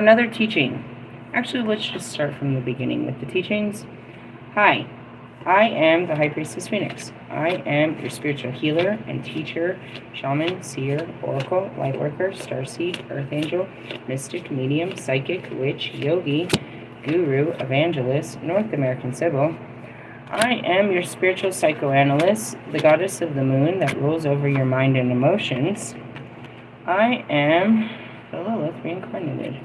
Another teaching. Actually, let's just start from the beginning with the teachings. Hi, I am the High Priestess Phoenix. I am your spiritual healer and teacher, shaman, seer, oracle, lightworker, starseed, earth angel, mystic, medium, psychic, witch, yogi, guru, evangelist, North American Sibyl. I am your spiritual psychoanalyst, the goddess of the moon that rules over your mind and emotions. I am the Lilith reincarnated.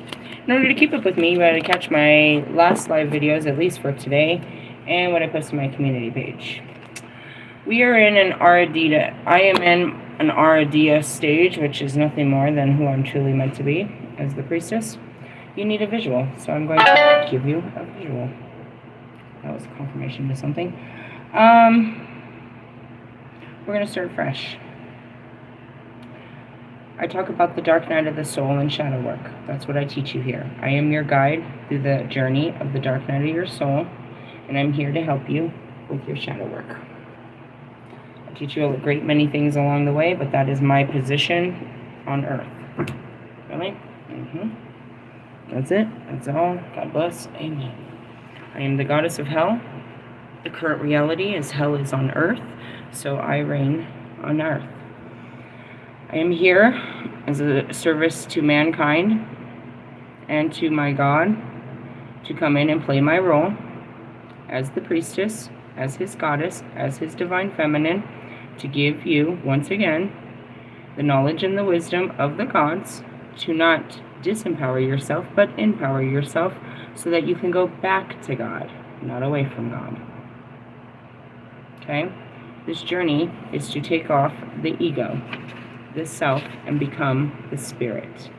In order to keep up with me, you gotta catch my last live videos, at least for today, and what I post on my community page. We are in an Aradia. I am in an Aradia stage, which is nothing more than who I'm truly meant to be as the priestess. You need a visual, so I'm going to give you a visual. That was a confirmation to something. We're gonna start fresh. I talk about the dark night of the soul and shadow work. That's what I teach you here. I am your guide through the journey of the dark night of your soul, and I'm here to help you with your shadow work. I teach you a great many things along the way, but that is my position on earth. Really? That's it. That's all. God bless. Amen. I am the goddess of hell. The current reality is hell is on earth, so I reign on earth. I am here as a service to mankind and to my God to come in and play my role as the priestess, as his goddess, as his divine feminine, to give you, once again, the knowledge and the wisdom of the gods to not disempower yourself, but empower yourself so that you can go back to God, not away from God. Okay? This journey is to take off the ego, the self, and become the spirit.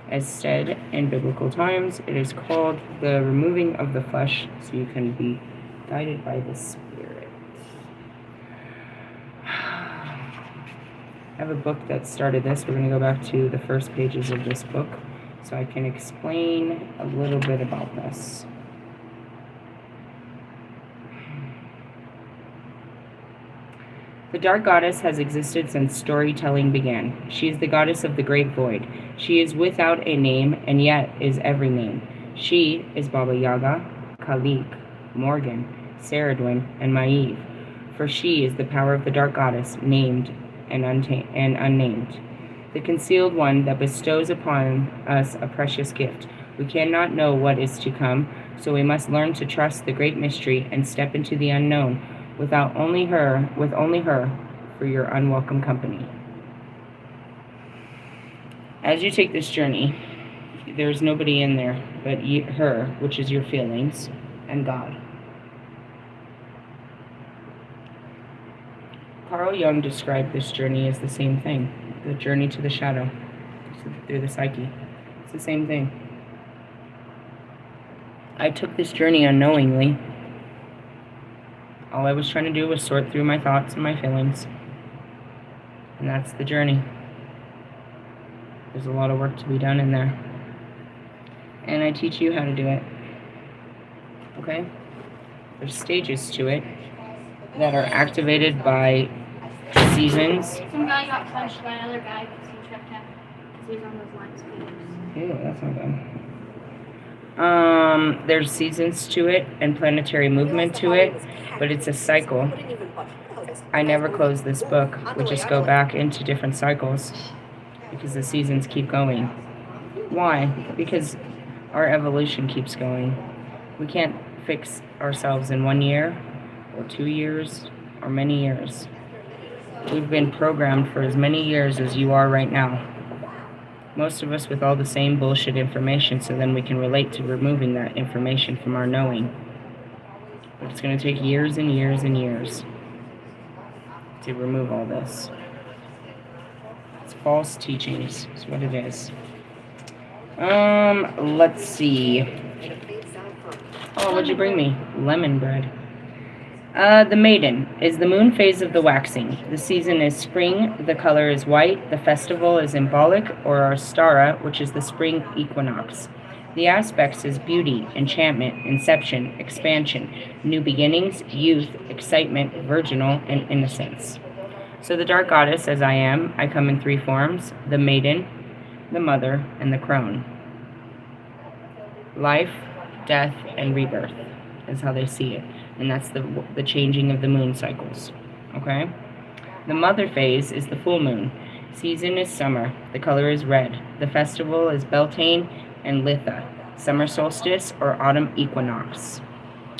As said in biblical times, it is called the removing of the flesh so you can be guided by the spirit. I have a book that started this. We're going to go back to the first pages of this book so I can explain a little bit about this. The Dark Goddess has existed since storytelling began. She is the goddess of the great void. She is without a name and yet is every name. She is Baba Yaga, Kalik, Morgan, Saradwin, and Maeve. For she is the power of the Dark Goddess, named and unnamed. The concealed one that bestows upon us a precious gift. We cannot know what is to come, so we must learn to trust the great mystery and step into the unknown, with only her for your unwelcome company. As you take this journey, there's nobody in there but her, which is your feelings, and God. Carl Jung described this journey as the same thing, the journey to the shadow, through the psyche. It's the same thing. I took this journey unknowingly. All I was trying to do was sort through my thoughts and my feelings. And that's the journey. There's a lot of work to be done in there. And I teach you how to do it. Okay? There's stages to it that are activated by seasons. Some guy got punched by another guy because he tripped him. Because he was on those lines. Ew, that's not good. There's seasons to it and planetary movement to it, but it's a cycle. I never close this book. We just go back into different cycles because the seasons keep going. Why? Because our evolution keeps going. We can't fix ourselves in 1 year or 2 years or many years. We've been programmed for as many years as you are right now. Most of us with all the same bullshit information, so then we can relate to removing that information from our knowing. But it's going to take years and years and years to remove all this. It's false teachings, is what it is. Let's see. Oh, what'd you bring me? Lemon bread. The maiden is the moon phase of the waxing. The season is spring, the color is white, the festival is symbolic, or Ostara, which is the spring equinox. The aspects is beauty, enchantment, inception, expansion, new beginnings, youth, excitement, virginal, and innocence. So the dark goddess, as I am, I come in 3 forms: the maiden, the mother, and the crone. Life, death, and rebirth is how they see it. And that's the changing of the moon cycles. Okay? The mother phase is the full moon. Season is summer. The color is red. The festival is Beltane and LILITH. Summer solstice or autumn equinox.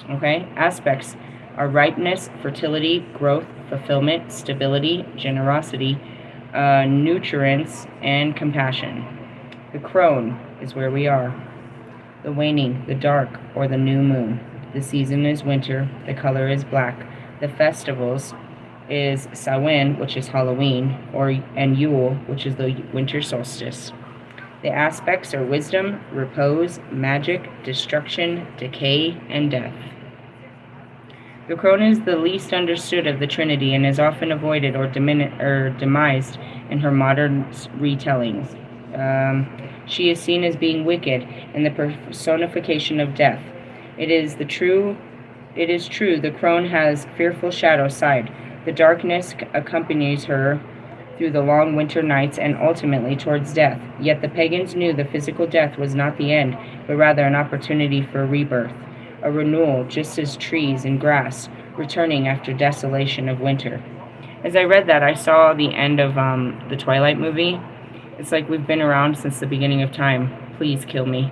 Okay? Aspects are ripeness, fertility, growth, fulfillment, stability, generosity, nutrients, and compassion. The crone is where we are. The waning, the dark, or the new moon. The season is winter. The color is black. The festivals is Samhain, which is Halloween, and Yule, which is the winter solstice. The aspects are wisdom, repose, magic, destruction, decay, and death. The crone is the least understood of the Trinity and is often avoided or demised in her modern retellings. She is seen as being wicked and the personification of death. It is true, the crone has fearful shadow side. The darkness accompanies her through the long winter nights and ultimately towards death. Yet the pagans knew the physical death was not the end, but rather an opportunity for rebirth, a renewal, just as trees and grass returning after desolation of winter. As I read that, I saw the end of the Twilight movie. It's like we've been around since the beginning of time. Please kill me.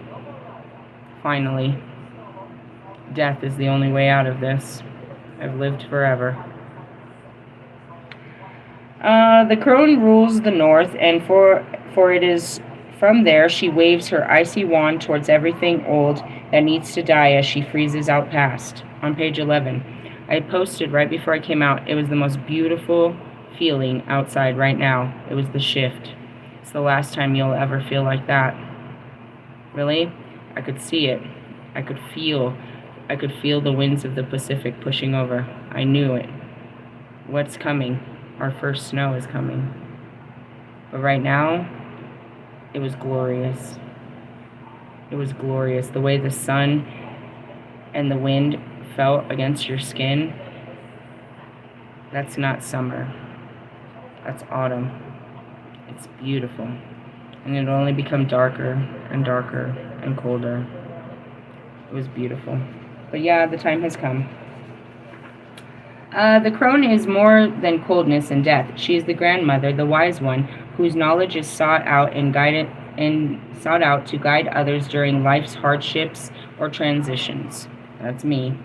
Finally. Death is the only way out of this. I've lived forever. The crone rules the north, and for it is from there she waves her icy wand towards everything old that needs to die as she freezes out past. On page 11, I posted right before I came out. It was the most beautiful feeling outside right now. It was the shift. It's the last time you'll ever feel like that. Really? I could see it. I could feel the winds of the Pacific pushing over. I knew it. What's coming? Our first snow is coming. But right now, it was glorious. It was glorious. The way the sun and the wind felt against your skin, that's not summer. That's autumn. It's beautiful. And it'll only become darker and darker and colder. It was beautiful. But yeah, the time has come. The crone is more than coldness and death. She is the grandmother, the wise one, whose knowledge is sought out to guide others during life's hardships or transitions. That's me.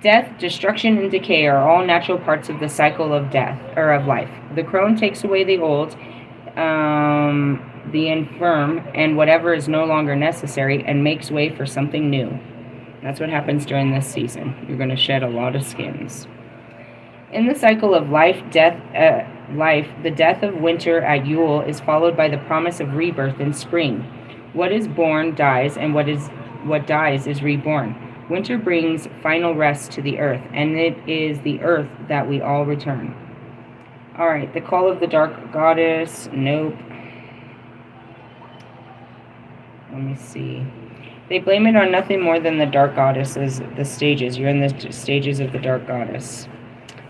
Death, destruction, and decay are all natural parts of the cycle of death or of life. The crone takes away the old, the infirm, and whatever is no longer necessary, and makes way for something new. That's what happens during this season. You're going to shed a lot of skins. In the cycle of life, the death of winter at Yule is followed by the promise of rebirth in spring. What is born dies, and what dies is reborn. Winter brings final rest to the earth, and it is the earth that we all return. All right, the call of the dark goddess. Nope. Let me see. They blame it on nothing more than the dark goddesses, the stages. You're in the stages of the dark goddess.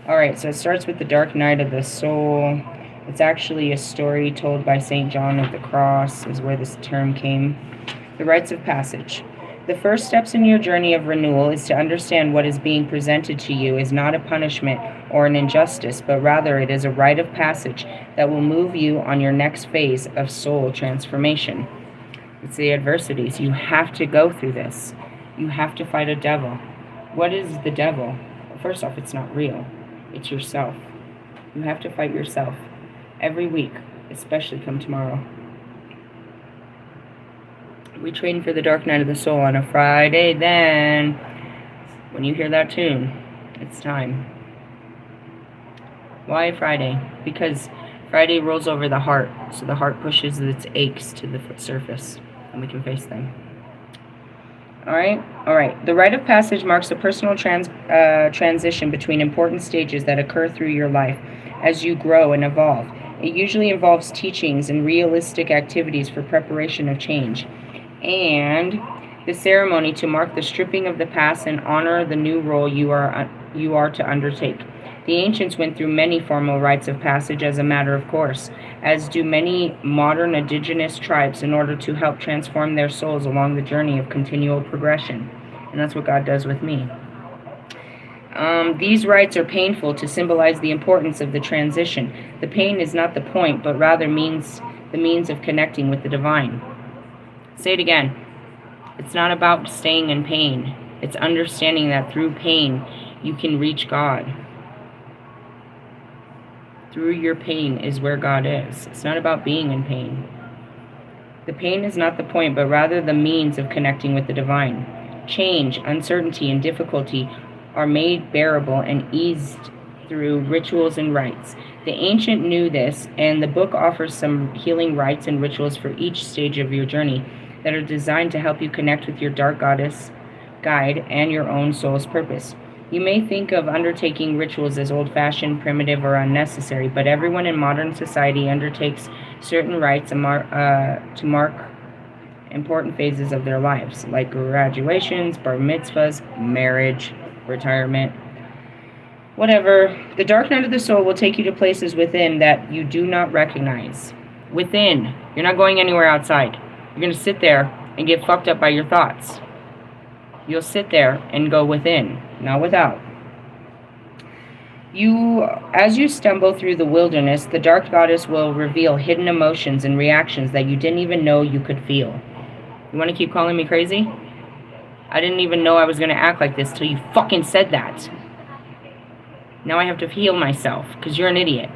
All right, so it starts with the dark night of the soul. It's actually a story told by St. John of the Cross, is where this term came. The rites of passage. The first steps in your journey of renewal is to understand what is being presented to you is not a punishment or an injustice, but rather it is a rite of passage that will move you on your next phase of soul transformation. It's the adversities. You have to go through this. You have to fight a devil. What is the devil? First off, it's not real. It's yourself. You have to fight yourself every week, especially come tomorrow. We train for the dark night of the soul on a Friday. Then, when you hear that tune, it's time. Why Friday? Because Friday rolls over the heart, so the heart pushes its aches to the surface, and we can face them. All right. The rite of passage marks a personal transition between important stages that occur through your life as you grow and evolve. It usually involves teachings and realistic activities for preparation of change, and the ceremony to mark the stripping of the past and honor the new role you are to undertake. The ancients went through many formal rites of passage as a matter of course, as do many modern indigenous tribes in order to help transform their souls along the journey of continual progression. And that's what God does with me. These rites are painful to symbolize the importance of the transition. The pain is not the point, but rather the means of connecting with the divine. Say it again. It's not about staying in pain. It's understanding that through pain, you can reach God. Through your pain is where God is. It's not about being in pain. The pain is not the point, but rather the means of connecting with the divine. Change, uncertainty, and difficulty are made bearable and eased through rituals and rites. The ancient knew this, and the book offers some healing rites and rituals for each stage of your journey that are designed to help you connect with your dark goddess guide and your own soul's purpose. You may think of undertaking rituals as old-fashioned, primitive, or unnecessary, but everyone in modern society undertakes certain rites to mark important phases of their lives, like graduations, bar mitzvahs, marriage, retirement, whatever. The dark night of the soul will take you to places within that you do not recognize. Within. You're not going anywhere outside. You're going to sit there and get fucked up by your thoughts. You'll sit there and go within, not without. As you stumble through the wilderness, the dark goddess will reveal hidden emotions and reactions that you didn't even know you could feel. You want to keep calling me crazy? I didn't even know I was going to act like this till you fucking said that. Now I have to heal myself, because you're an idiot.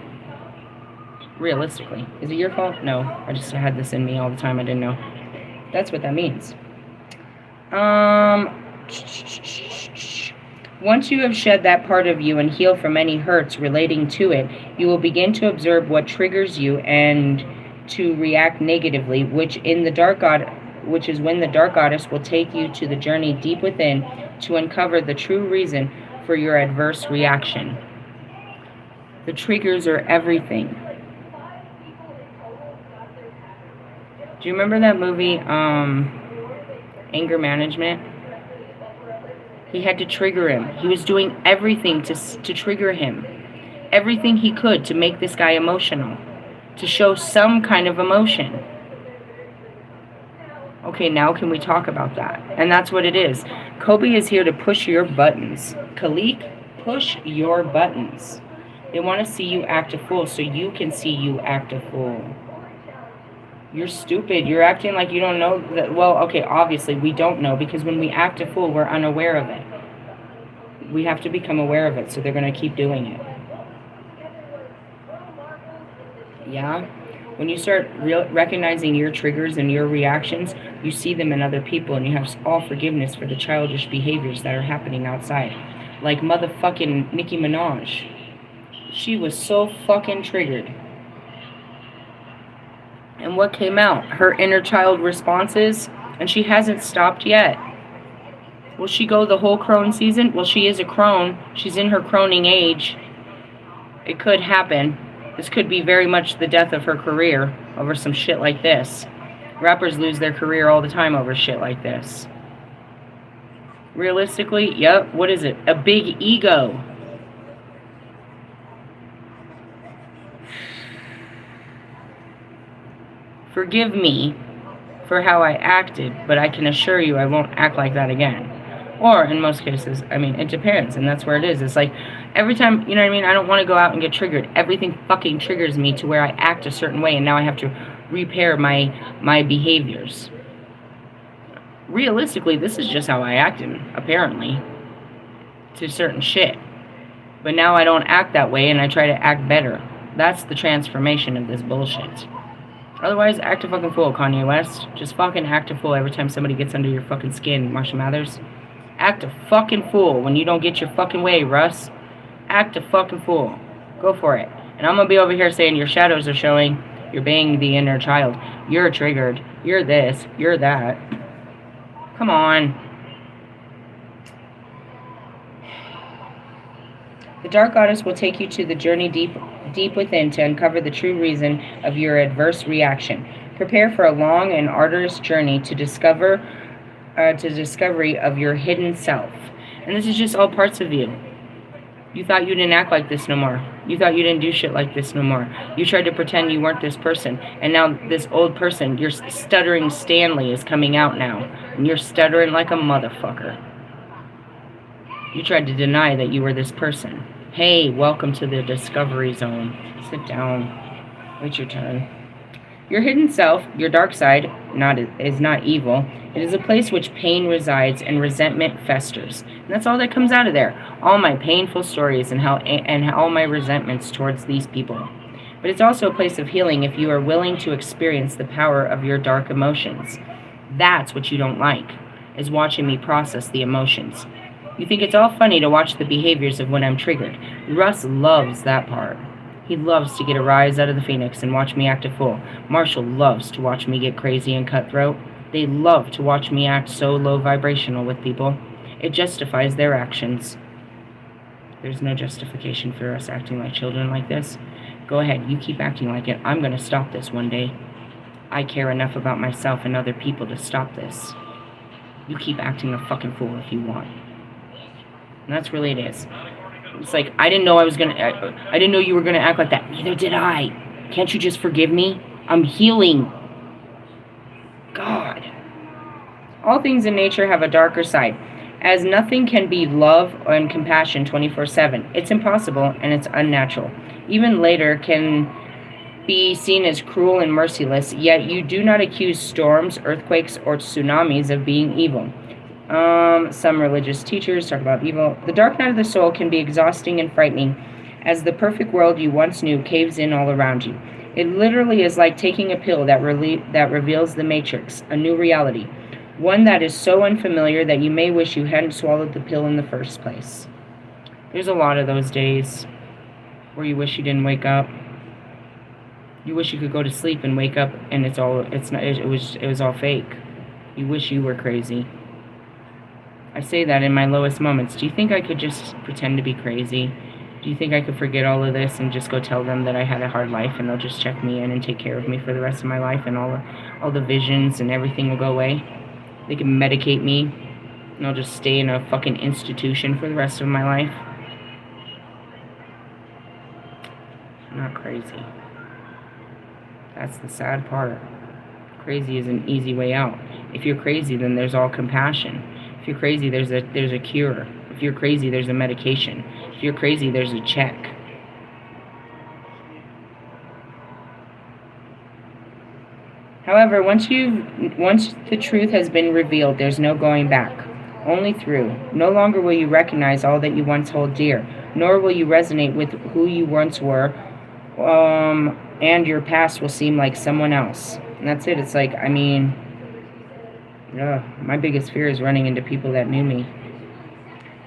Realistically. Is it your fault? No. I just had this in me all the time. I didn't know. That's what that means. Once you have shed that part of you and healed from any hurts relating to it, you will begin to observe what triggers you and to react negatively, which is when the dark goddess will take you to the journey deep within to uncover the true reason for your adverse reaction. The triggers are everything. Do you remember that movie, Anger Management? He had to trigger him. He was doing everything to trigger him. Everything he could to make this guy emotional. To show some kind of emotion. Okay, now can we talk about that? And that's what it is. Kobe is here to push your buttons. Khalik, push your buttons. They want to see you act a fool so you can see you act a fool. You're stupid. You're acting like you don't know that. Well, okay, obviously we don't know, because when we act a fool, we're unaware of it. We have to become aware of it, so they're going to keep doing it. Yeah? When you start recognizing your triggers and your reactions, you see them in other people, and you have all forgiveness for the childish behaviors that are happening outside. Like motherfucking Nicki Minaj. She was so fucking triggered. And what came out? Her inner child responses, and she hasn't stopped yet. Will she go the whole crone season? Well, she is a crone. She's in her croning age. It could happen. This could be very much the death of her career over some shit like this. Rappers lose their career all the time over shit like this. Realistically, yep, what is it? A big ego. Forgive me for how I acted, but I can assure you I won't act like that again. Or, in most cases, I mean, it depends, and that's where it is. It's like, every time, you know what I mean, I don't want to go out and get triggered. Everything fucking triggers me to where I act a certain way, and now I have to repair my behaviors. Realistically, this is just how I acted, apparently, to certain shit. But now I don't act that way, and I try to act better. That's the transformation of this bullshit. Otherwise, act a fucking fool, Kanye West. Just fucking act a fool every time somebody gets under your fucking skin, Marshall Mathers. Act a fucking fool when you don't get your fucking way, Russ. Act a fucking fool. Go for it. And I'm gonna be over here saying your shadows are showing. You're being the inner child. You're triggered. You're this. You're that. Come on. The dark goddess will take you to the journey deep within to uncover the true reason of your adverse reaction. Prepare for a long and arduous journey to discovery of your hidden self. And this is just all parts of you. You thought you didn't act like this no more. You thought you didn't do shit like this no more. You tried to pretend you weren't this person. And now this old person, your stuttering Stanley, is coming out now. And you're stuttering like a motherfucker. You tried to deny that you were this person. Hey, welcome to the Discovery Zone. Sit down. Wait your turn. Your hidden self, your dark side, is not evil. It is a place which pain resides and resentment festers. And that's all that comes out of there. All my painful stories and all my resentments towards these people. But it's also a place of healing if you are willing to experience the power of your dark emotions. That's what you don't like, is watching me process the emotions. You think it's all funny to watch the behaviors of when I'm triggered. Russ loves that part. He loves to get a rise out of the phoenix and watch me act a fool. Marshall loves to watch me get crazy and cutthroat. They love to watch me act so low vibrational with people. It justifies their actions. There's no justification for us acting like children like this. Go ahead, you keep acting like it. I'm going to stop this one day. I care enough about myself and other people to stop this. You keep acting a fucking fool if you want. And that's really it is. It's like, I didn't know you were gonna act like that. Neither did I. Can't you just forgive me? I'm healing. God. All things in nature have a darker side. As nothing can be love and compassion 24/7. It's impossible and it's unnatural. Even later can be seen as cruel and merciless, yet you do not accuse storms, earthquakes, or tsunamis of being evil. Some religious teachers talk about evil. The dark night of the soul can be exhausting and frightening as the perfect world you once knew caves in all around you. It literally is like taking a pill that reveals the matrix, a new reality, one that is so unfamiliar that you may wish you hadn't swallowed the pill in the first place. There's a lot of those days where you wish you didn't wake up. You wish you could go to sleep and wake up and it was all fake. You wish you were crazy. I say that in my lowest moments. Do you think I could just pretend to be crazy? Do you think I could forget all of this and just go tell them that I had a hard life and they'll just check me in and take care of me for the rest of my life and all the visions and everything will go away? They can medicate me and I'll just stay in a fucking institution for the rest of my life? I'm not crazy. That's the sad part. Crazy is an easy way out. If you're crazy, then there's all compassion. If you're crazy, there's a cure. If you're crazy, there's a medication. If you're crazy, there's a check. However, once the truth has been revealed, there's no going back. Only through. No longer will you recognize all that you once hold dear, nor will you resonate with who you once were, and your past will seem like someone else. And that's it. It's like, my biggest fear is running into people that knew me.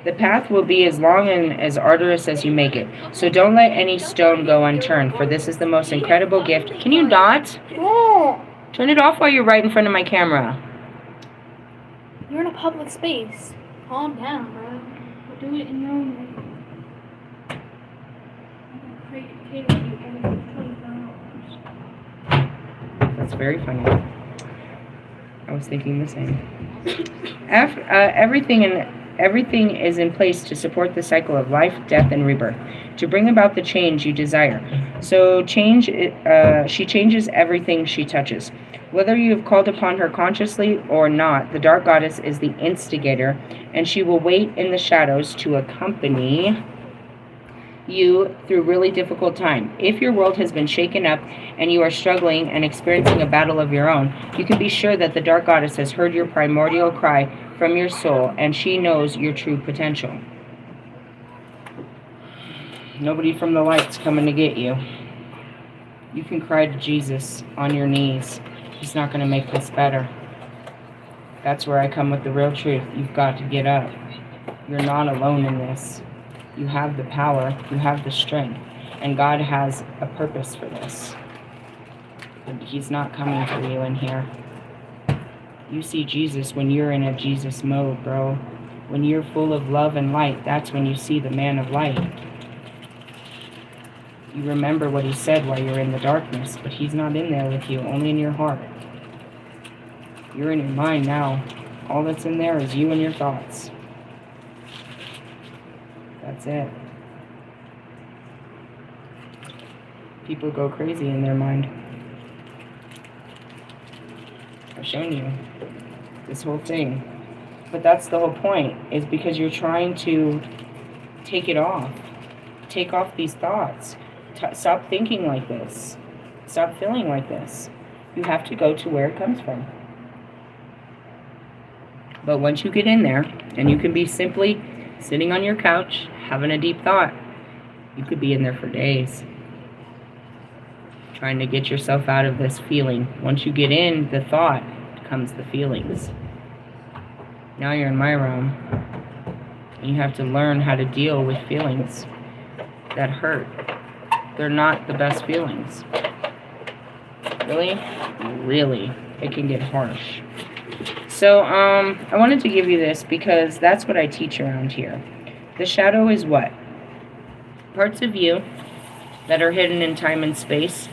The path will be as long and as arduous as you make it. So don't let any stone go unturned, for this is the most incredible gift. Can you not? Yeah. Turn it off while you're right in front of my camera. You're in a public space. Calm down, bro. Do it in your own way. I'm going to create a you $24. That's very funny. I was thinking the same. Everything is in place to support the cycle of life, death, and rebirth, to bring about the change you desire. So she changes everything she touches. Whether you have called upon her consciously or not, the Dark Goddess is the instigator, and she will wait in the shadows to accompany you through really difficult time. If your world has been shaken up and you are struggling and experiencing a battle of your own, you can be sure that the Dark Goddess has heard your primordial cry from your soul, and she knows your true potential. Nobody from the light's coming to get you. You can cry to Jesus on your knees. He's not going to make this better. That's where I come with the real truth. You've got to get up. You're not alone in this. You have the power, you have the strength, and God has a purpose for this. And He's not coming for you in here. You see Jesus when you're in a Jesus mode, bro. When you're full of love and light, that's when you see the man of light. You remember what He said while you're in the darkness, but He's not in there with you, only in your heart. You're in your mind now. All that's in there is you and your thoughts. That's it. People go crazy in their mind. I've shown you this whole thing. But that's the whole point, is because you're trying to take it off. Take off these thoughts. Stop thinking like this. Stop feeling like this. You have to go to where it comes from. But once you get in there, and you can be simply sitting on your couch, having a deep thought, you could be in there for days. Trying to get yourself out of this feeling. Once you get in the thought, comes the feelings. Now you're in my realm. You have to learn how to deal with feelings that hurt. They're not the best feelings. Really? Really. It can get harsh. So, I wanted to give you this because that's what I teach around here. The shadow is what? Parts of you that are hidden in time and space,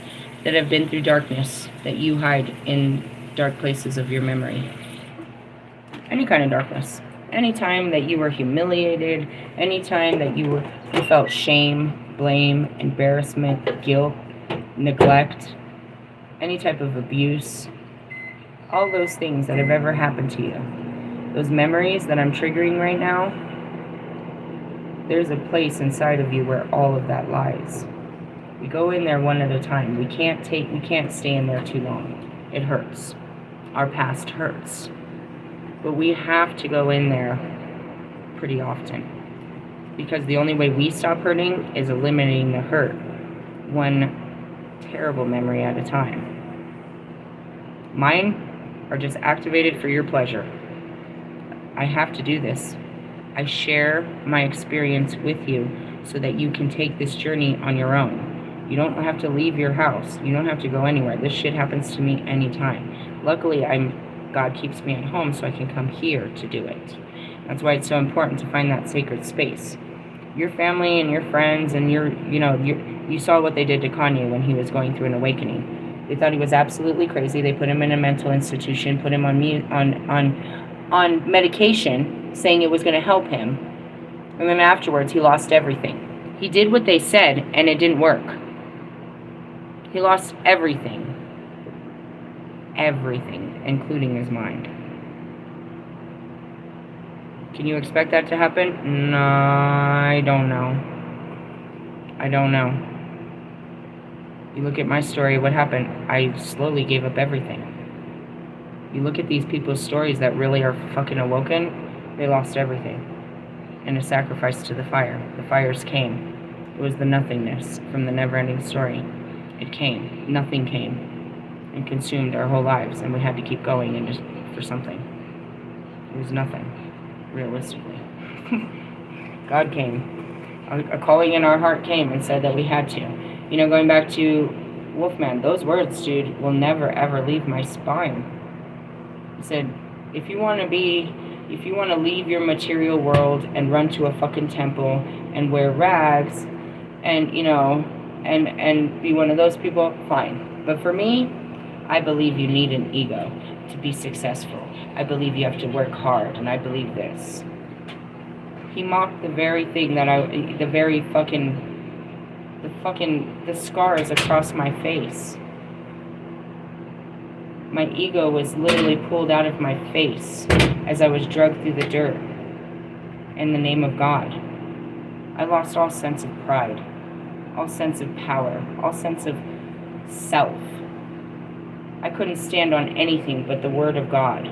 that have been through darkness, that you hide in dark places of your memory. Any kind of darkness. Anytime that you were humiliated, anytime that you felt shame, blame, embarrassment, guilt, neglect, any type of abuse, all those things that have ever happened to you, those memories that I'm triggering right now, there's a place inside of you where all of that lies. We go in there one at a time. We can't stay in there too long. It hurts. Our past hurts. But we have to go in there pretty often. Because the only way we stop hurting is eliminating the hurt, one terrible memory at a time. Mine are just activated for your pleasure. I have to do this. I share my experience with you so that you can take this journey on your own. You don't have to leave your house. You don't have to go anywhere. This shit happens to me anytime. Luckily, God keeps me at home so I can come here to do it. That's why it's so important to find that sacred space. Your family and your friends and you saw what they did to Kanye when he was going through an awakening. They thought he was absolutely crazy. They put him in a mental institution, put him on medication, saying it was going to help him. And then afterwards, he lost everything. He did what they said, and it didn't work. He lost everything. Everything, including his mind. Can you expect that to happen? No, I don't know. I don't know. You look at my story, what happened? I slowly gave up everything. You look at these people's stories that really are fucking awoken, they lost everything. In a sacrifice to the fire. The fires came. It was the nothingness from the never-ending story. It came. Nothing came. And consumed our whole lives, and we had to keep going and just for something. It was nothing, realistically. God came. A calling in our heart came and said that we had to. You know, going back to Wolfman, those words, dude, will never ever leave my spine. He said, if you want to leave your material world and run to a fucking temple and wear rags and, and be one of those people, fine. But for me, I believe you need an ego to be successful. I believe you have to work hard, and I believe this. He mocked the very thing that the scars across my face. My ego was literally pulled out of my face as I was dragged through the dirt in the name of God. I lost all sense of pride, all sense of power, all sense of self. I couldn't stand on anything but the word of God.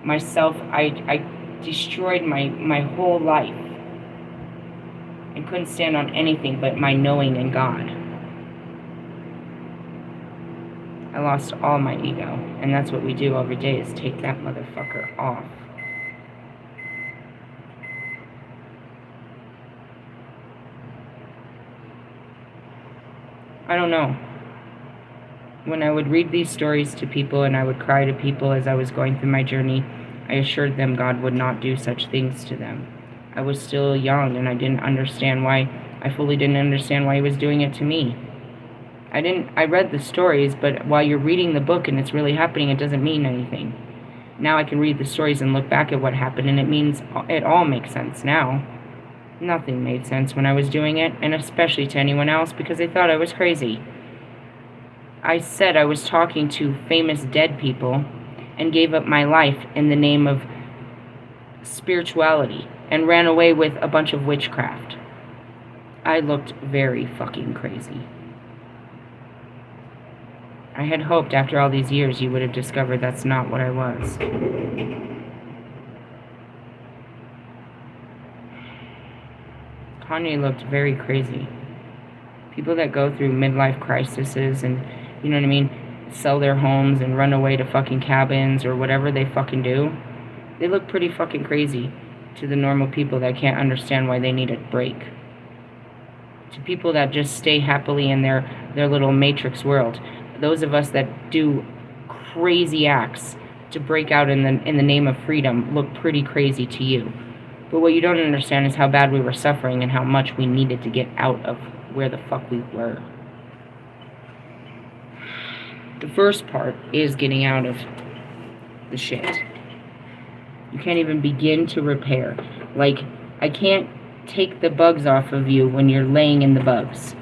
Myself, I destroyed my whole life and couldn't stand on anything but my knowing in God. I lost all my ego, and that's what we do every day, is take that motherfucker off. I don't know. When I would read these stories to people and I would cry to people as I was going through my journey, I assured them God would not do such things to them. I was still young and I fully didn't understand why he was doing it to me. I read the stories, but while you're reading the book and it's really happening, it doesn't mean anything. Now I can read the stories and look back at what happened, and it all makes sense now. Nothing made sense when I was doing it, and especially to anyone else because they thought I was crazy. I said I was talking to famous dead people and gave up my life in the name of spirituality and ran away with a bunch of witchcraft. I looked very fucking crazy. I had hoped after all these years you would have discovered that's not what I was. Kanye looked very crazy. People that go through midlife crises and, you know what I mean, sell their homes and run away to fucking cabins or whatever they fucking do, they look pretty fucking crazy to the normal people that can't understand why they need a break. To people that just stay happily in their little matrix world. Those of us that do crazy acts to break out in the name of freedom look pretty crazy to you. But what you don't understand is how bad we were suffering and how much we needed to get out of where the fuck we were. The first part is getting out of the shit. You can't even begin to repair. Like, I can't take the bugs off of you when you're laying in the bugs.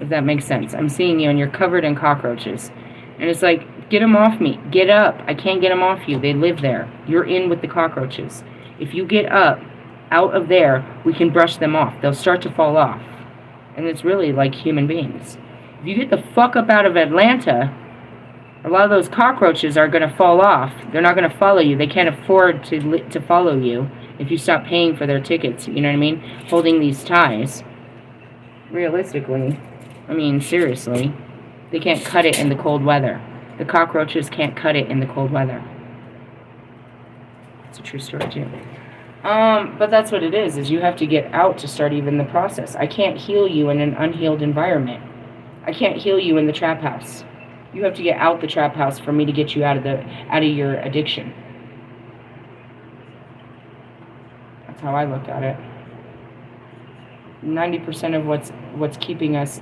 If that makes sense. I'm seeing you and you're covered in cockroaches. And it's like, get them off me. Get up. I can't get them off you. They live there. You're in with the cockroaches. If you get up out of there, we can brush them off. They'll start to fall off. And it's really like human beings. If you get the fuck up out of Atlanta, a lot of those cockroaches are going to fall off. They're not going to follow you. They can't afford to follow you if you stop paying for their tickets. You know what I mean? Holding these ties. Realistically, I mean, seriously, they can't cut it in the cold weather. The cockroaches can't cut it in the cold weather. It's a true story, too. But that's what it is you have to get out to start even the process. I can't heal you in an unhealed environment. I can't heal you in the trap house. You have to get out the trap house for me to get you out of your addiction. That's how I look at it. 90% of what's keeping us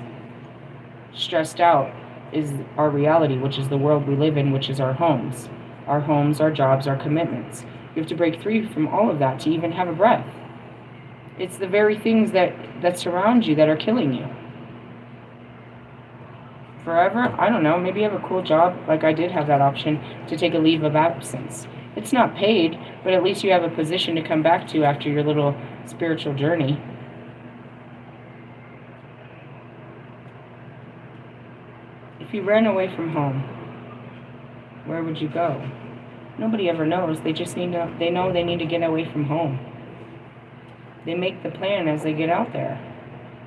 stressed out is our reality, which is the world we live in, which is our homes. Our homes, our jobs, our commitments. You have to break free from all of that to even have a breath. It's the very things that surround you that are killing you. Forever, I don't know, maybe you have a cool job, like I did have that option to take a leave of absence. It's not paid, but at least you have a position to come back to after your little spiritual journey. If you ran away from home, where would you go? Nobody ever knows. They know they need to get away from home. They make the plan as they get out there.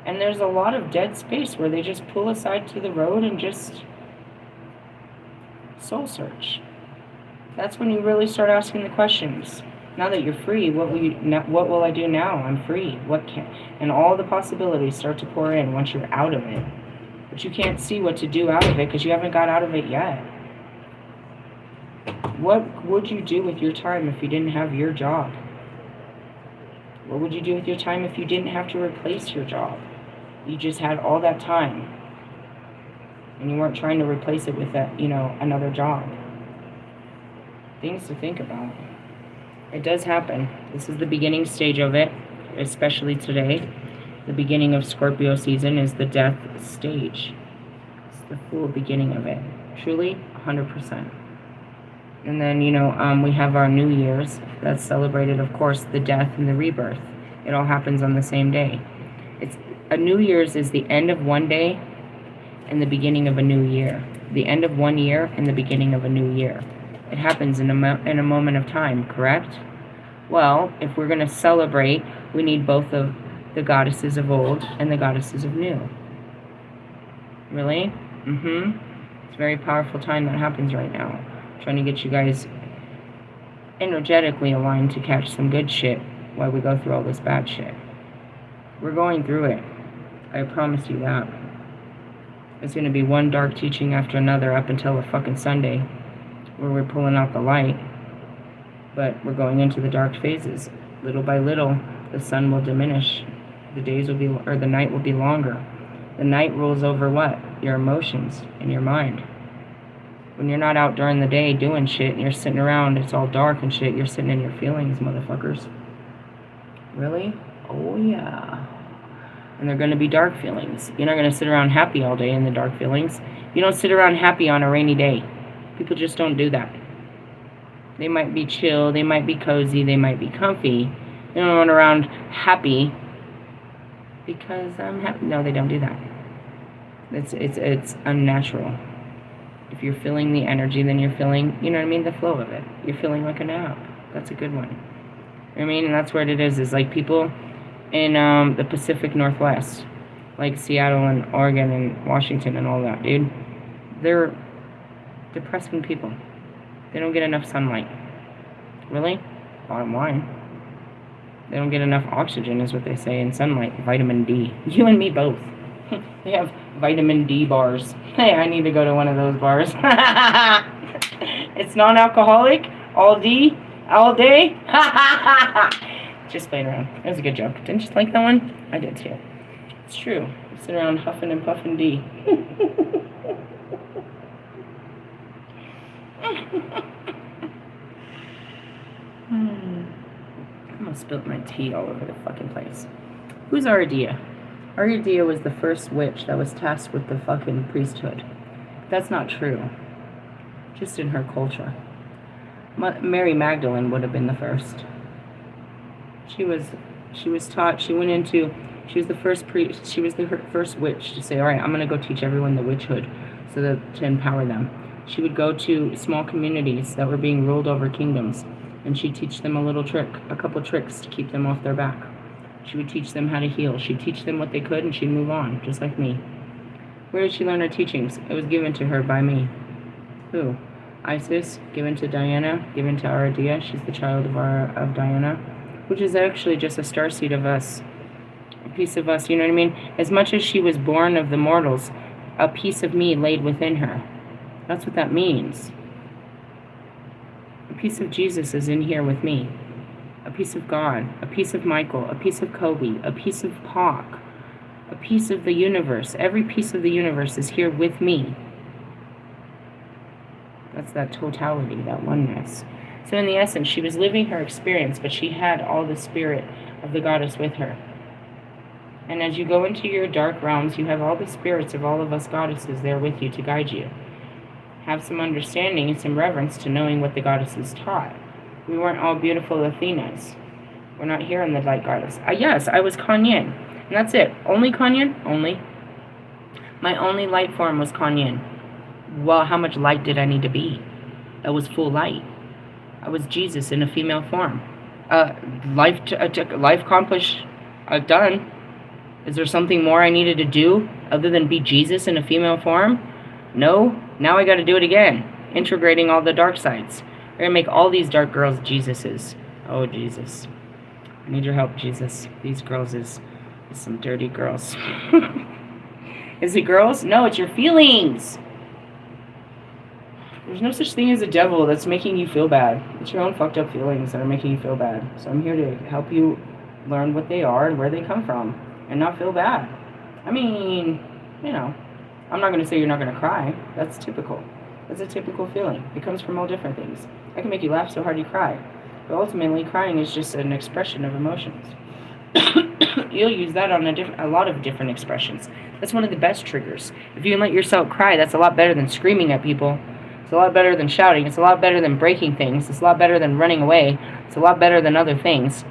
And there's a lot of dead space where they just pull aside to the road and just soul search. That's when you really start asking the questions. Now that you're free, what will I do now? I'm free. And all the possibilities start to pour in once you're out of it. But you can't see what to do out of it because you haven't got out of it yet. What would you do with your time if you didn't have your job? What would you do with your time if you didn't have to replace your job? You just had all that time. And you weren't trying to replace it with another job. Things to think about. It does happen. This is the beginning stage of it, especially today. The beginning of Scorpio season is the death stage. It's the full beginning of it. Truly, 100%. And then, we have our New Year's. That's celebrated, of course, the death and the rebirth. It all happens on the same day. A New Year's is the end of one day and the beginning of a new year. The end of one year and the beginning of a new year. It happens in a moment of time, correct? Well, if we're going to celebrate, we need both of the goddesses of old and the goddesses of new. Really? It's a very powerful time that happens right now. Trying to get you guys energetically aligned to catch some good shit while we go through all this bad shit. We're going through it. I promise you that. It's going to be one dark teaching after another up until a fucking Sunday where we're pulling out the light. But we're going into the dark phases. Little by little, the sun will diminish. The night will be longer. The night rules over what? Your emotions and your mind. When you're not out during the day doing shit and you're sitting around, it's all dark and shit, you're sitting in your feelings, motherfuckers. Really? Oh, yeah. And they're going to be dark feelings. You're not going to sit around happy all day in the dark feelings. You don't sit around happy on a rainy day. People just don't do that. They might be chill, they might be cozy, they might be comfy. They don't run around happy because I'm happy. No, they don't do that. It's unnatural. If you're feeling the energy, then you're feeling, you know what I mean, the flow of it. You're feeling like a nap. That's a good one. You know what I mean? And that's what it is like people in the Pacific Northwest, like Seattle and Oregon and Washington and all that, dude. They're depressing people. They don't get enough sunlight. Really? Bottom line. They don't get enough oxygen, is what they say, in sunlight. Vitamin D. You and me both. They have vitamin D bars. Hey, I need to go to one of those bars. It's non-alcoholic. All D. All day. Just playing around. That was a good joke. Didn't you like that one? I did too. It's true. I sit around huffing and puffing D. I almost spilled my tea all over the fucking place. Who's Aridia? Aridia was the first witch that was tasked with the fucking priesthood. That's not true. Just in her culture. Mary Magdalene would have been the first. She was taught, she was the first priest, she was the first witch to say, all right, I'm going to go teach everyone the witchhood so that to empower them. She would go to small communities that were being ruled over kingdoms, and she'd teach them a couple tricks to keep them off their back. She would teach them how to heal. She'd teach them what they could, and she'd move on, just like me. Where did she learn her teachings? It was given to her by me. Who? Isis, given to Diana, given to Aridia. She's the child of Diana, which is actually just a starseed of us. A piece of us, you know what I mean? As much as she was born of the mortals, a piece of me laid within her. That's what that means. A piece of Jesus is in here with me. A piece of God, a piece of Michael, a piece of Kobe, a piece of Pac, a piece of the universe. Every piece of the universe is here with me. That's that totality, that oneness. So in the essence, she was living her experience, but she had all the spirit of the goddess with her. And as you go into your dark realms, you have all the spirits of all of us goddesses there with you to guide you. Have some understanding and some reverence to knowing what the goddesses taught. We weren't all beautiful Athenas. We're not here in the light goddess. Yes, I was Kanyin. And that's it. Only Kanyin? Only. My only light form was Kanyin. Well, how much light did I need to be? That was full light. I was Jesus in a female form. Life accomplished. I've done. Is there something more I needed to do other than be Jesus in a female form? No. Now I got to do it again. Integrating all the dark sides. We're going to make all these dark girls Jesuses. Oh, Jesus. I need your help, Jesus. These girls is some dirty girls. Is it girls? No, it's your feelings. There's no such thing as a devil that's making you feel bad. It's your own fucked up feelings that are making you feel bad. So I'm here to help you learn what they are and where they come from and not feel bad. I mean, you know, I'm not going to say you're not going to cry. That's typical. That's a typical feeling. It comes from all different things. I can make you laugh so hard you cry. But ultimately, crying is just an expression of emotions. You'll use that on a lot of different expressions. That's one of the best triggers. If you can let yourself cry, that's a lot better than screaming at people. It's a lot better than shouting. It's a lot better than breaking things. It's a lot better than running away. It's a lot better than other things.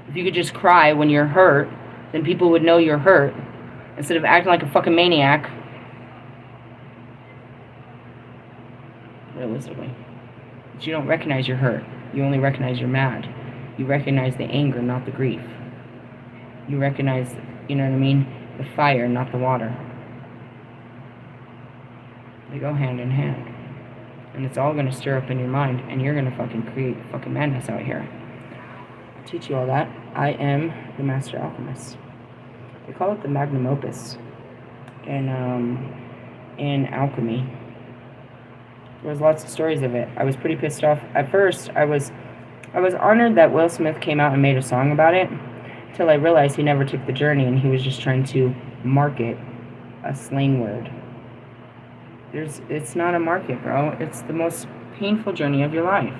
If you could just cry when you're hurt, then people would know you're hurt. Instead of acting like a fucking maniac. Realistically. But you don't recognize you're hurt. You only recognize you're mad. You recognize the anger, not the grief. You recognize, you know what I mean? The fire, not the water. They go hand in hand. And it's all going to stir up in your mind, and you're going to fucking create fucking madness out here. I'll teach you all that. I am the Master Alchemist. They call it the magnum opus in alchemy. There was lots of stories of it. I was pretty pissed off. At first, I was honored that Will Smith came out and made a song about it, till I realized he never took the journey, and he was just trying to market a slang word. It's not a market, bro. It's the most painful journey of your life.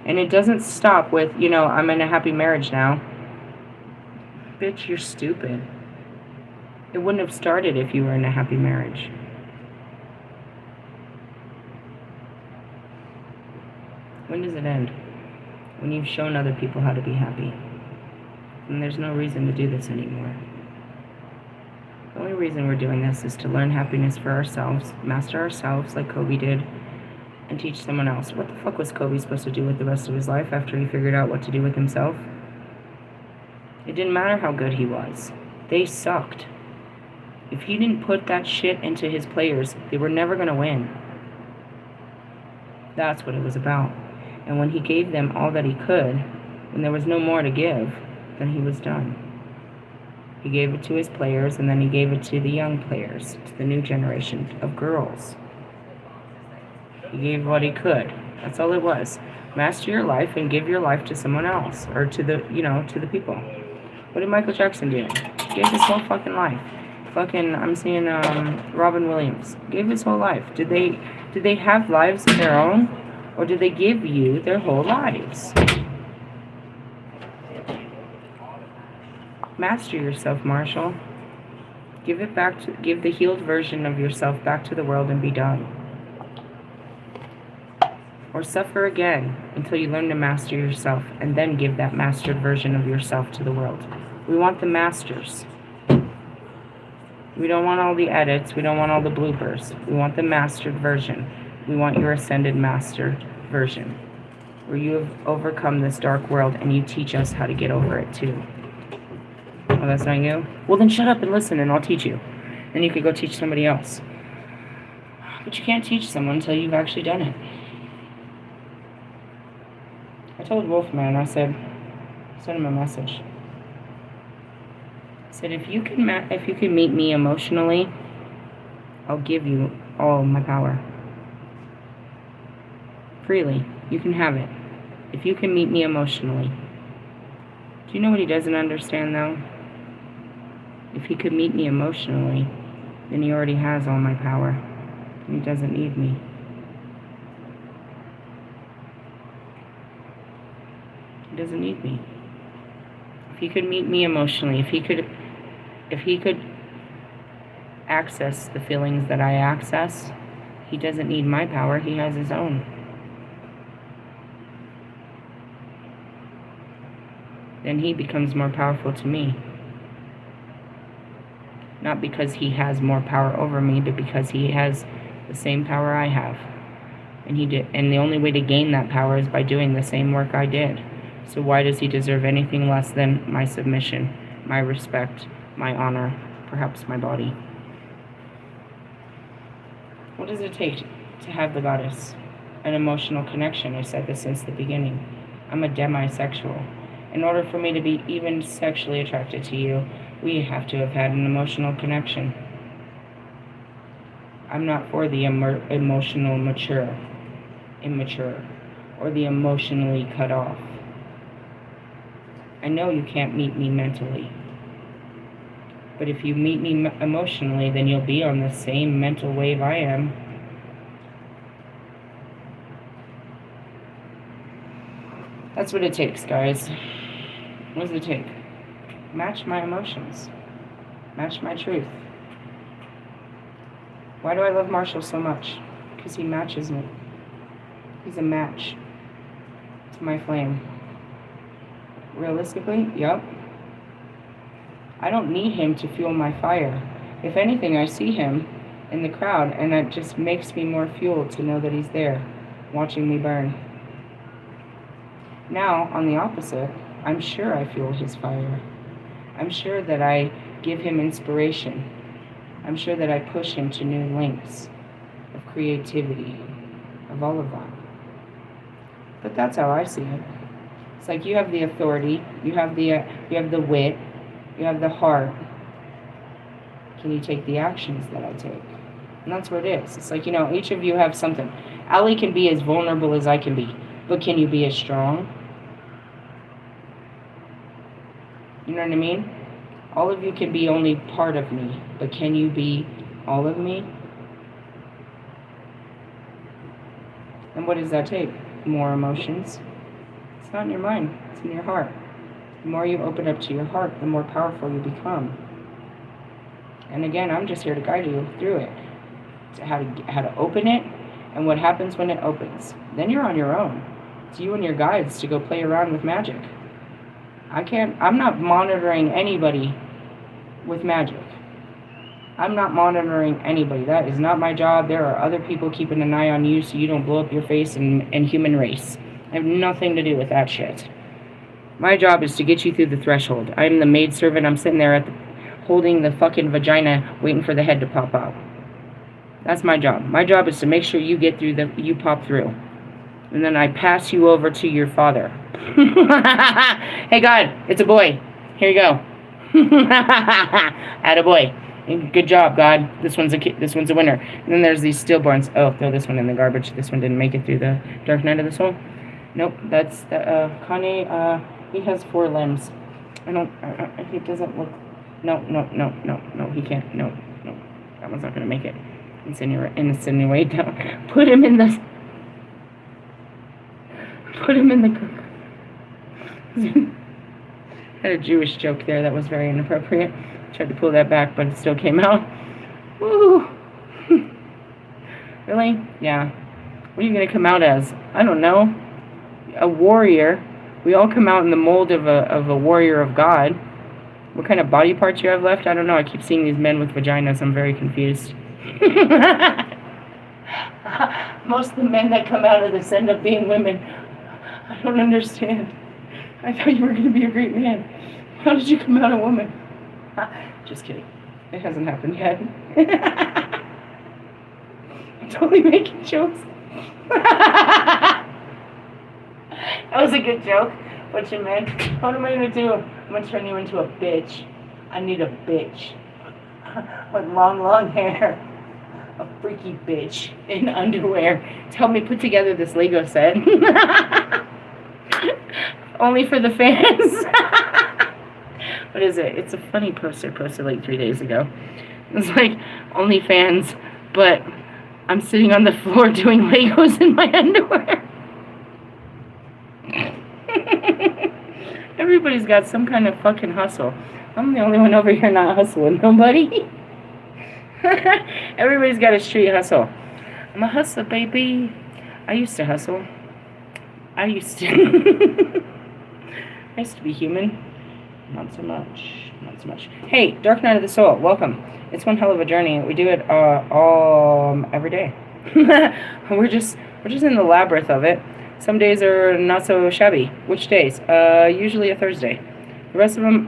And it doesn't stop with, you know, I'm in a happy marriage now. Bitch, you're stupid. It wouldn't have started if you were in a happy marriage. When does it end? When you've shown other people how to be happy. And there's no reason to do this anymore. The only reason we're doing this is to learn happiness for ourselves, master ourselves like Kobe did, and teach someone else. What the fuck was Kobe supposed to do with the rest of his life after he figured out what to do with himself? It didn't matter how good he was. They sucked. If he didn't put that shit into his players, they were never going to win. That's what it was about. And when he gave them all that he could, when there was no more to give, then he was done. He gave it to his players, and then he gave it to the young players, to the new generation of girls. He gave what he could. That's all it was. Master your life and give your life to someone else, or to the, to the people. What did Michael Jackson do? He gave his whole fucking life. I'm seeing Robin Williams. Gave his whole life. Did they have lives of their own, or did they give you their whole lives? Master yourself, Marshall. Give the healed version of yourself back to the world and be done. Or suffer again until you learn to master yourself, and then give that mastered version of yourself to the world. We want the masters. We don't want all the edits. We don't want all the bloopers. We want the mastered version. We want your ascended master version, where you have overcome this dark world and you teach us how to get over it too. Oh, that's not you? Well, then shut up and listen and I'll teach you. Then you could go teach somebody else. But you can't teach someone until you've actually done it. I told Wolfman, I sent him a message. I said, if you can meet me emotionally, I'll give you all my power. Freely. You can have it. If you can meet me emotionally. Do you know what he doesn't understand, though? If he could meet me emotionally, then he already has all my power. And he doesn't need me. He doesn't need me. If he could meet me emotionally, if he could access the feelings that I access, he doesn't need my power, he has his own. Then he becomes more powerful to me. Not because he has more power over me, but because he has the same power I have. And the only way to gain that power is by doing the same work I did. So why does he deserve anything less than my submission, my respect, my honor, perhaps my body? What does it take to have the goddess? An emotional connection. I said this since the beginning. I'm a demisexual. In order for me to be even sexually attracted to you, we have to have had an emotional connection. I'm not for the emotional immature, or the emotionally cut off. I know you can't meet me mentally. But if you meet me emotionally, then you'll be on the same mental wave I am. That's what it takes, guys. What does it take? Match my emotions. Match my truth. Why do I love Marshall so much? Because he matches me. He's a match to my flame. Realistically, yep. I don't need him to fuel my fire. If anything, I see him in the crowd, and that just makes me more fueled to know that he's there, watching me burn. Now, on the opposite, I'm sure I fuel his fire. I'm sure that I give him inspiration. I'm sure that I push him to new lengths of creativity, of all of that. But that's how I see it. It's like you have the authority, you have the wit, you have the heart. Can you take the actions that I take? And that's what it is. It's like, each of you have something. Allie can be as vulnerable as I can be, but can you be as strong? You know what I mean? All of you can be only part of me, but can you be all of me? And what does that take? More emotions? It's not in your mind, it's in your heart. The more you open up to your heart, the more powerful you become. And again, I'm just here to guide you through it, to how to open it, and what happens when it opens. Then you're on your own. It's you and your guides to go play around with magic. I'm not monitoring anybody with magic. I'm not monitoring anybody. That is not my job. There are other people keeping an eye on you so you don't blow up your face in human race. I have nothing to do with that shit. My job is to get you through the threshold. I'm the maidservant. I'm sitting there holding the fucking vagina, waiting for the head to pop out. That's my job. My job is to make sure you get through you pop through. And then I pass you over to your father. Hey God, it's a boy. Here you go. Attaboy. Good job, God. This one's a winner. And then there's these stillborns. Oh, throw this one in the garbage. This one didn't make it through the dark night of the soul. Nope, that's Kane. He has 4 limbs. He doesn't look. No, he can't. No, that one's not gonna make it. Insinuate. Put him in the. Had a Jewish joke there that was very inappropriate. Tried to pull that back, but it still came out. Woo! Really? Yeah. What are you gonna come out as? I don't know. A warrior. We all come out in the mold of a warrior of God. What kind of body parts you have left? I don't know. I keep seeing these men with vaginas. I'm very confused. Most of the men that come out of this end up being women. I don't understand. I thought you were going to be a great man. How did you come out a woman? Just kidding. It hasn't happened yet. I'm totally making jokes. That was a good joke. What you meant? What am I going to do? I'm going to turn you into a bitch. I need a bitch. With long hair. A freaky bitch in underwear to help me put together this Lego set. Only for the fans. What is it? It's a funny poster posted like 3 days ago. It's like OnlyFans, but I'm sitting on the floor doing Legos in my underwear. Everybody's got some kind of fucking hustle. I'm the only one over here not hustling. Nobody. Everybody's got a street hustle. I'm a hustler, baby. I used to hustle. I used to be human. Not so much. Hey, Dark Night of the Soul, welcome. It's one hell of a journey. We do it all every day. we're just in the labyrinth of it. Some days are not so shabby. Which days? Usually a Thursday. The rest of them,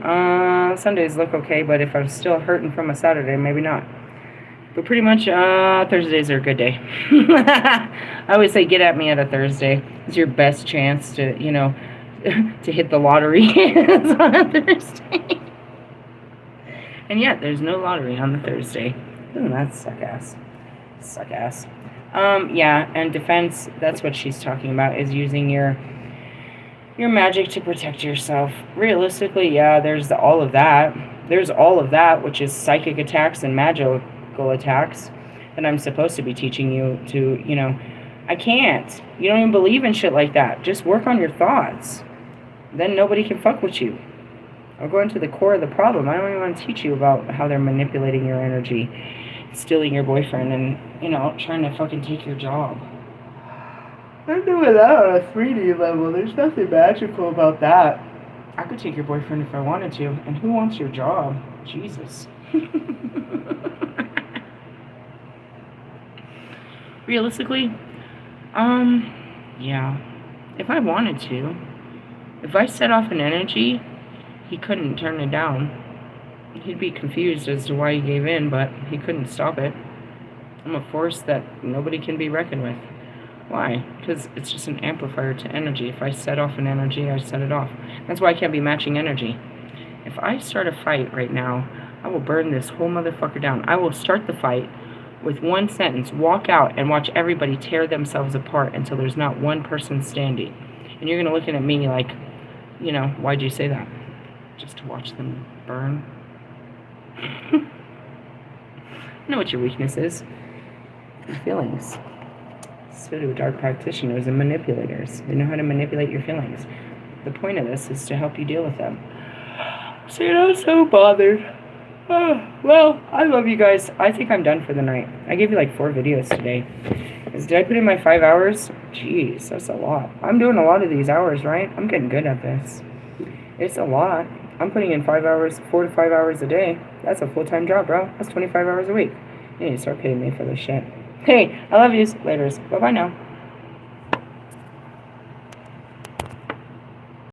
Sundays look okay, but if I'm still hurting from a Saturday, maybe not. But pretty much, Thursdays are a good day. I always say get at me at a Thursday. It's your best chance to, to hit the lottery. It's on a Thursday. And yet, there's no lottery on the Thursday. Doesn't that suck ass? Yeah, and defense, that's what she's talking about, is using your magic to protect yourself. Realistically, yeah, there's all of that. There's all of that, which is psychic attacks and magical attacks that I'm supposed to be teaching you to, I can't. You don't even believe in shit like that. Just work on your thoughts. Then nobody can fuck with you. I'll go into the core of the problem. I don't even want to teach you about how they're manipulating your energy, stealing your boyfriend, and, trying to fucking take your job. I'm doing that on a 3D level. There's nothing magical about that. I could take your boyfriend if I wanted to. And who wants your job? Jesus. Realistically, yeah. If I wanted to. If I set off an energy, he couldn't turn it down. He'd be confused as to why he gave in, but he couldn't stop it. I'm a force that nobody can be reckoned with. Why? Because it's just an amplifier to energy. If I set off an energy, I set it off. That's why I can't be matching energy. If I start a fight right now, I will burn this whole motherfucker down. I will start the fight with one sentence, walk out, and watch everybody tear themselves apart until there's not one person standing. And you're going to look at me like, why'd you say that? Just to watch them burn? I know what your weakness is. Your feelings. So do dark practitioners and manipulators. They know how to manipulate your feelings. the point of this is to help you deal with them. So you're not so bothered. Oh, well, I love you guys. I think I'm done for the night. I gave you like 4 videos today. Did I put in my 5 hours? Jeez, that's a lot. I'm doing a lot of these hours, right? I'm getting good at this. It's a lot. I'm putting in 5 hours, 4 to 5 hours a day. That's a full-time job, bro. That's 25 hours a week. You need to start paying me for this shit. Hey, I love yous. Laters. Bye-bye now.